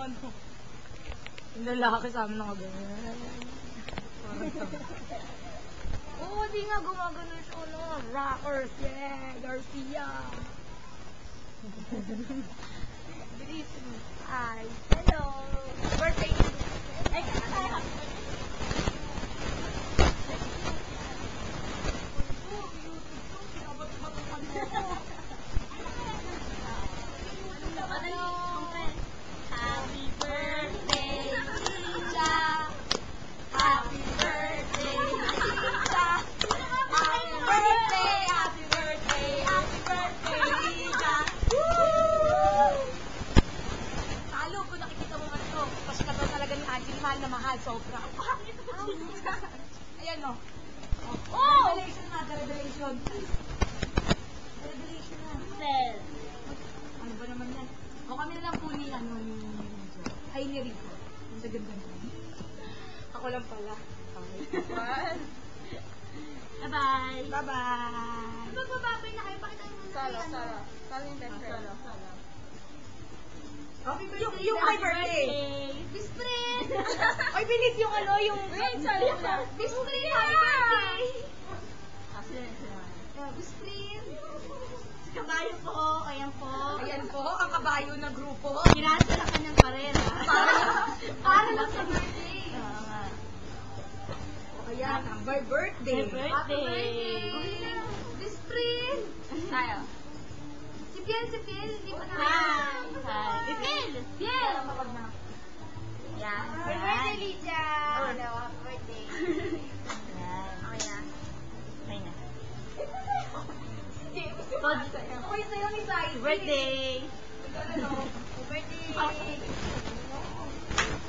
ano. Yung lalaki sa amin nakaganyan. Oo, di nga gumagano siya, ano, rockers, yeah, Garcia. Bilis. Hi. Hello. Birthday. Ay, kaya. Happy birthday, Lisa. Happy birthday, Lisa. Happy birthday, happy birthday, happy birthday, Lisa. Woo! Talo, kung nakikita mo man ito, kasi ka talaga ni Angie, mahal na mahal, sobra. Ayan, no. Oh! Revelation na, revelation. Revelation na. Sel. Ano ba naman yan? O kami na lang po ni, ano, ni Rico. Ay, ni Rico. Ang ganda mo. Ako lang pala. Okay. Bye-bye. Bye-bye. Magbababay na kayo. Pakita mo na Salo, kayo, ano. salo. Salo yung best friend. Happy birthday. Yung my birthday. Best friend. Ay, bilis yung ano, yung... Wait, salo na. Best friend. Happy birthday. Best friend. Kabayo po. Ayan po. Ayan po, ang kabayo na grupo. Ginasa na kanyang parera. Para lang sa birthday. Oo nga. Ayan, number birthday. Happy birthday. Happy birthday. Best friend. Tayo. Si Piel, hindi pa na. Hi. Hi. Bipil. Piel. Yan. Happy birthday, Lydia. Hello, happy birthday. Yan. Okay na. Okay na. Uy, sa'yo ni Sai. Birthday. Birthday.